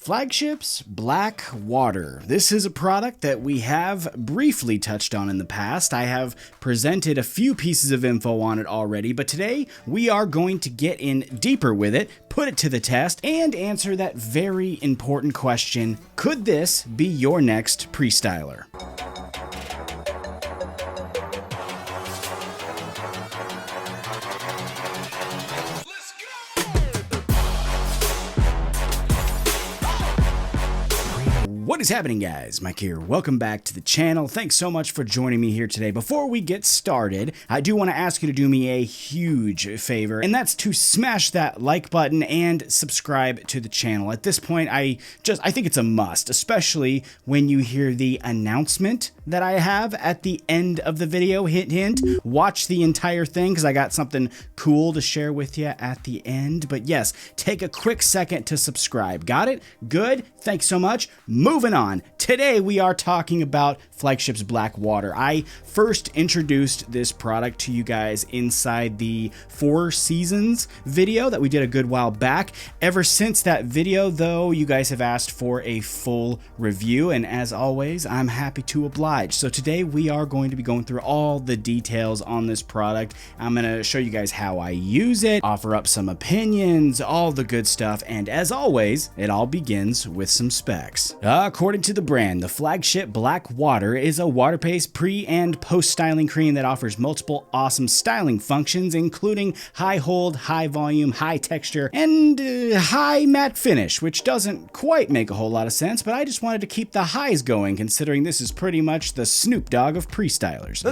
Flagship's Black Water. This is a product that we have briefly touched on in the past. I have presented a few pieces of info on it already, but today we are going to get in deeper with it, put it to the test, and answer that very important question: could this be your next pre-styler? What is happening, guys? Mike here. Welcome back to the channel. Thanks so much for joining me here today. Before we get started, I do want to ask you to do me a huge favor, and that's to smash that like button and subscribe to the channel. At this point, I think it's a must, especially when you hear the announcement that I have at the end of the video. Hint, hint, watch the entire thing because I got something cool to share with you at the end. But yes, take a quick second to subscribe. Got it? Good. Thanks so much. Moving on. Today we are talking about Flagship's Black Water. I first introduced this product to you guys inside the 4 Seasons video that we did a good while back. Ever since that video, though, you guys have asked for a full review, and as always, I'm happy to oblige. So today we are going to be going through all the details on this product. I'm going to show you guys how I use it, offer up some opinions, all the good stuff, and as always, it all begins with some specs. According to the brand, the Flagship Black Water is a water-based pre- and post-styling cream that offers multiple awesome styling functions, including high hold, high volume, high texture, and high matte finish, which doesn't quite make a whole lot of sense, but I just wanted to keep the highs going, considering this is pretty much the Snoop Dogg of pre-stylers.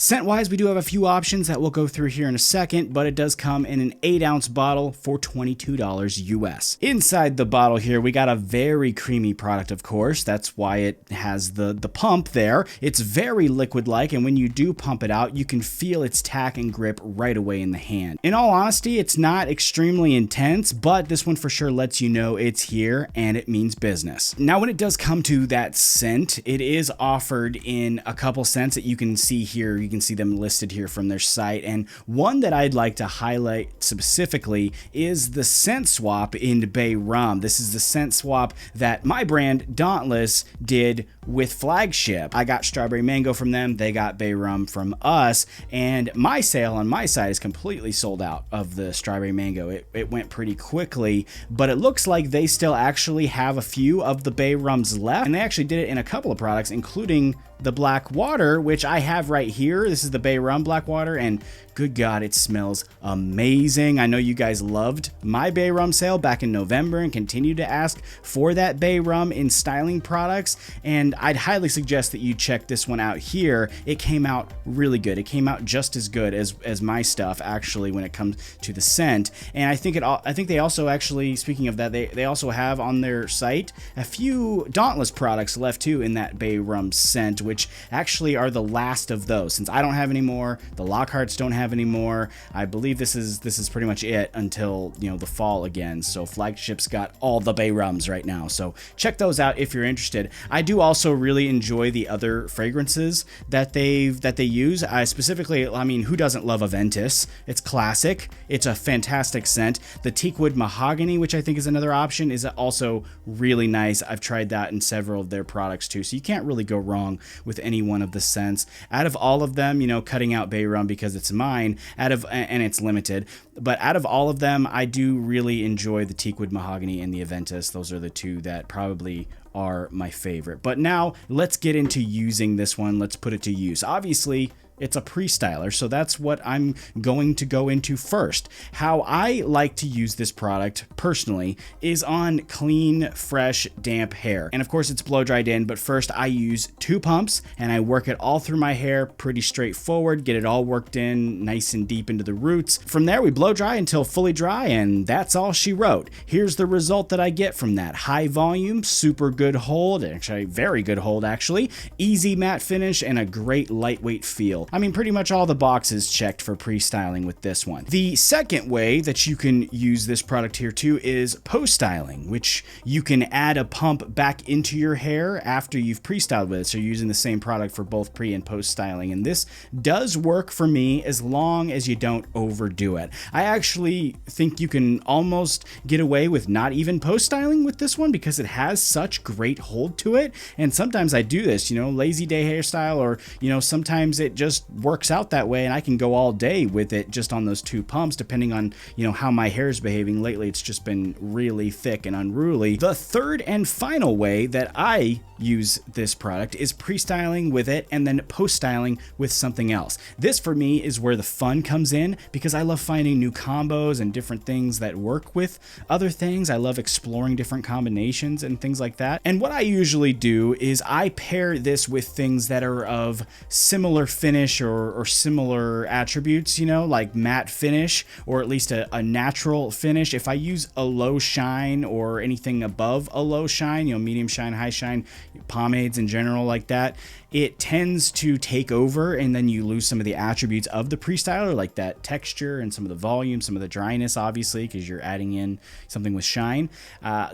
Scent-wise, we do have a few options that we'll go through here in a second, but it does come in an 8-ounce bottle for $22 US. Inside the bottle here, we got a very creamy product, of course. That's why it has the pump there. It's very liquid-like, and when you do pump it out, you can feel its tack and grip right away in the hand. In all honesty, it's not extremely intense, but this one for sure lets you know it's here and it means business. Now, when it does come to that scent, it is offered in a couple scents that you can see here. You can see them listed here from their site, and one that I'd like to highlight specifically is the scent swap in Bay Rum. This is the scent swap that my brand Dauntless did with Flagship. I got strawberry mango from them, they got Bay Rum from us, and my sale on my side is completely sold out of the strawberry mango. It went pretty quickly, but it looks like they still actually have a few of the Bay Rums left, and they actually did it in a couple of products, including the Black Water, which I have right here. This is the Bay Rum Black Water, and good God, it smells amazing. I know you guys loved my Bay Rum sale back in November and continue to ask for that Bay Rum in styling products, and I'd highly suggest that you check this one out here. It came out really good. It came out just as good as my stuff, actually, when it comes to the scent. And I think they also actually, speaking of that, they also have on their site a few Dauntless products left too in that Bay Rum scent, which actually are the last of those. Since I don't have any more, the Lockharts don't have any more, I believe this is pretty much it until, you know, the fall again. So Flagship's got all the Bay Rums right now, so check those out if you're interested. I do also really enjoy the other fragrances that they use. Specifically, I mean, who doesn't love Aventus? It's classic. It's a fantastic scent. The Teakwood Mahogany, which I think is another option, is also really nice. I've tried that in several of their products too, so you can't really go wrong with any one of the scents. Out of all of them, you know, cutting out Bay Rum because it's mine, and it's limited, but out of all of them, I do really enjoy the Teakwood Mahogany and the Aventus. Those are the two that probably are my favorite. But now let's get into using this one. Let's put it to use. Obviously, it's a pre-styler, so that's what I'm going to go into first. How I like to use this product personally is on clean, fresh, damp hair. And of course it's blow dried in, but first I use 2 pumps and I work it all through my hair, pretty straightforward, get it all worked in nice and deep into the roots. From there we blow dry until fully dry, and that's all she wrote. Here's the result that I get from that. High volume, super good hold, actually very good hold actually, easy matte finish, and a great lightweight feel. I mean, pretty much all the boxes checked for pre-styling with this one. The second way that you can use this product here too is post-styling, which you can add a pump back into your hair after you've pre-styled with it. So you're using the same product for both pre and post styling. And this does work for me as long as you don't overdo it. I actually think you can almost get away with not even post styling with this one because it has such great hold to it. And sometimes I do this, you know, lazy day hairstyle, or, you know, sometimes it just works out that way and I can go all day with it just on those two pumps, depending on, you know, how my hair is behaving. Lately, it's just been really thick and unruly. The third and final way that I use this product is pre-styling with it and then post-styling with something else. This for me is where the fun comes in because I love finding new combos and different things that work with other things. I love exploring different combinations and things like that. And what I usually do is I pair this with things that are of similar finish or similar attributes, you know, like matte finish or at least a natural finish. If I use a low shine or anything above a low shine, you know, medium shine, high shine, pomades in general like that, it tends to take over and then you lose some of the attributes of the pre-styler, like that texture and some of the volume, some of the dryness, obviously, because you're adding in something with shine.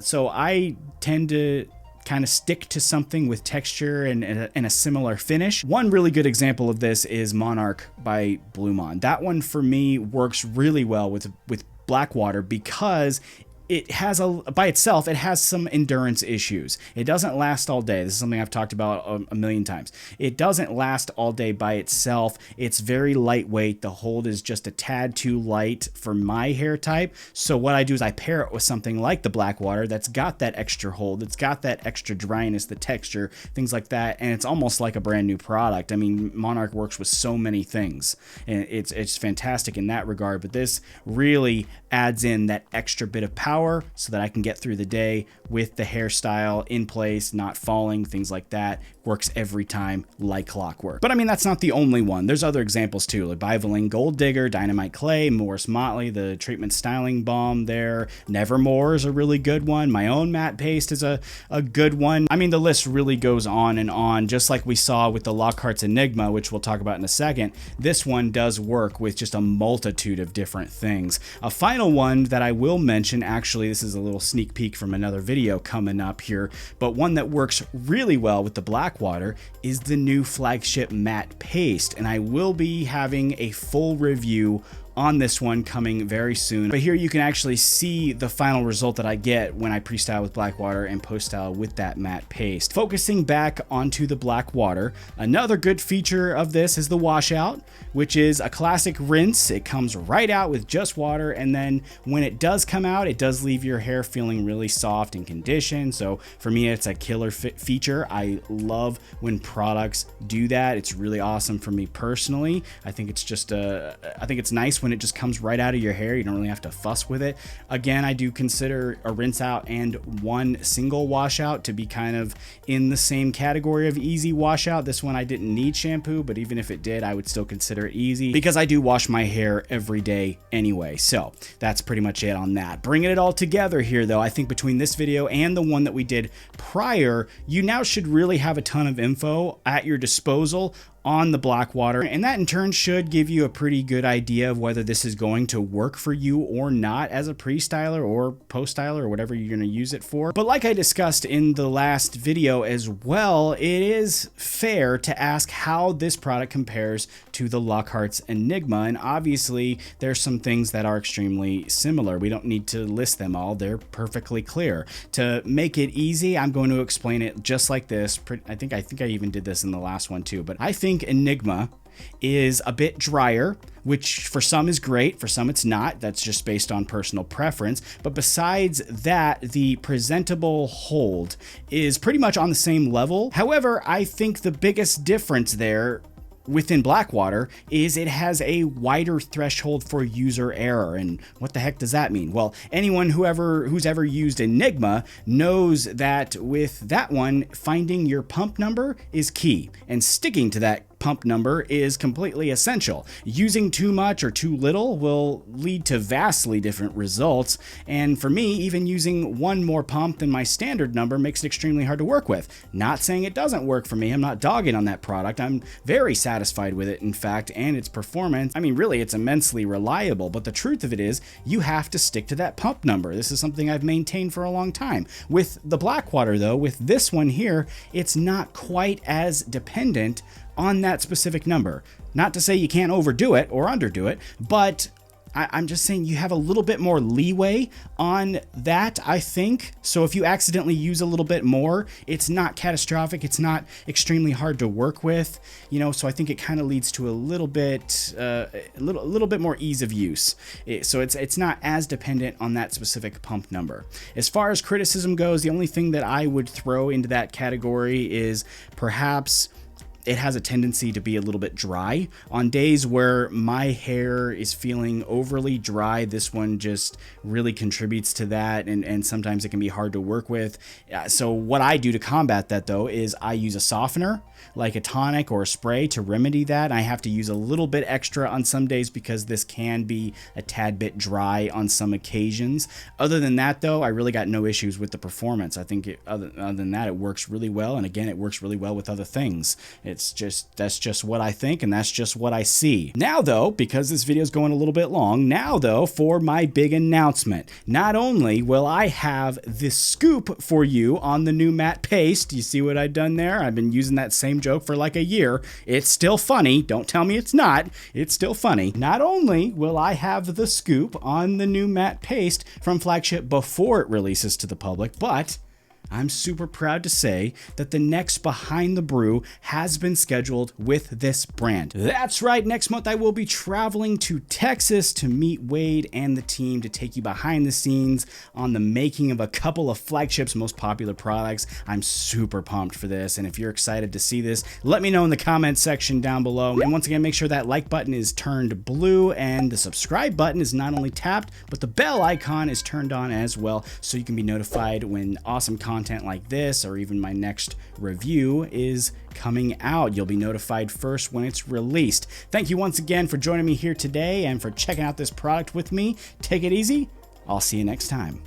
So I tend to kind of stick to something with texture and a similar finish. One really good example of this is Monarch by Blue Mon. That one for me works really well with Blackwater because it has by itself, it has some endurance issues. It doesn't last all day. This is something I've talked about a million times. It doesn't last all day by itself. It's very lightweight. The hold is just a tad too light for my hair type. So what I do is I pair it with something like the Blackwater that's got that extra hold. It's got that extra dryness, the texture, things like that. And it's almost like a brand new product. I mean, Monarch works with so many things and it's fantastic in that regard, but this really adds in that extra bit of power so that I can get through the day with the hairstyle in place, not falling, things like that. Works every time like clockwork. But I mean, that's not the only one. There's other examples too, like Bivoline Gold Digger, Dynamite Clay, Morris Motley, the treatment styling balm there. Nevermore is a really good one. My own matte paste is a good one. I mean, the list really goes on and on, just like we saw with the Lockhart's Enigma, which we'll talk about in a second. This one does work with just a multitude of different things. A final one that I will mention, actually, this is a little sneak peek from another video coming up here, but one that works really well with the Blackwater is the new Flagship matte paste, and I will be having a full review on this one coming very soon. But here you can actually see the final result that I get when I pre-style with Blackwater and post-style with that matte paste. Focusing back onto the Blackwater, another good feature of this is the washout, which is a classic rinse. It comes right out with just water, and then when it does come out, it does leave your hair feeling really soft and conditioned. So for me, it's a killer feature. I love when products do that. It's really awesome for me personally. I think it's just I think it's nice when it just comes right out of your hair. You don't really have to fuss with it. Again, I do consider a rinse out and one single washout to be kind of in the same category of easy washout. This one I didn't need shampoo, but even if it did, I would still consider it easy because I do wash my hair every day anyway. So that's pretty much it on that. Bringing it all together here though, I think between this video and the one that we did prior, you now should really have a ton of info at your disposal on the Blackwater, and that in turn should give you a pretty good idea of whether this is going to work for you or not as a pre-styler or post-styler or whatever you're going to use it for. But like I discussed in the last video as well, it is fair to ask how this product compares to the Lockhart's Enigma, and obviously there's some things that are extremely similar. We don't need to list them all. They're perfectly clear. To make it easy, I'm going to explain it just like this. I think I even did this in the last one too, but I think Enigma is a bit drier, which for some is great, for some it's not. That's just based on personal preference. But besides that, the presentable hold is pretty much on the same level. However, I think the biggest difference there within Blackwater is it has a wider threshold for user error. And what the heck does that mean? Well, anyone who's ever used Enigma knows that with that one, finding your pump number is key, and sticking to that pump number is completely essential. Using too much or too little will lead to vastly different results, and for me, even using one more pump than my standard number makes it extremely hard to work with. Not saying it doesn't work for me, I'm not dogging on that product, I'm very satisfied with it in fact, and its performance. I mean, really, it's immensely reliable, but the truth of it is, you have to stick to that pump number. This is something I've maintained for a long time. With the Blackwater though, with this one here, it's not quite as dependent on that specific number. Not to say you can't overdo it or underdo it, but I'm just saying you have a little bit more leeway on that, I think. So if you accidentally use a little bit more, it's not catastrophic. It's not extremely hard to work with, you know. So I think it kind of leads to a little bit more ease of use. So it's not as dependent on that specific pump number. As far as criticism goes, the only thing that I would throw into that category is perhaps it has a tendency to be a little bit dry. On days where my hair is feeling overly dry, this one just really contributes to that, and sometimes it can be hard to work with. So what I do to combat that though is I use a softener, like a tonic or a spray, to remedy that. I have to use a little bit extra on some days because this can be a tad bit dry on some occasions. Other than that though, I really got no issues with the performance. I think other than that, it works really well, and again, it works really well with other things. That's just what I think, and that's just what I see. Now though, because this video is going a little bit long, now though, for my big announcement. Not only will I have this scoop for you on the new matte paste, you see what I've done there? I've been using that same joke for like a year. It's still funny. Don't tell me it's not. It's still funny. Not only will I have the scoop on the new matte paste from Flagship before it releases to the public, but I'm super proud to say that the next Behind the Brew has been scheduled with this brand. That's right, next month I will be traveling to Texas to meet Wade and the team to take you behind the scenes on the making of a couple of Flagship's most popular products. I'm super pumped for this, and if you're excited to see this, let me know in the comment section down below. And once again, make sure that like button is turned blue and the subscribe button is not only tapped, but the bell icon is turned on as well, so you can be notified when awesome content like this or even my next review is coming out. You'll be notified first when it's released. Thank you once again for joining me here today and for checking out this product with me. Take it easy. I'll see you next time.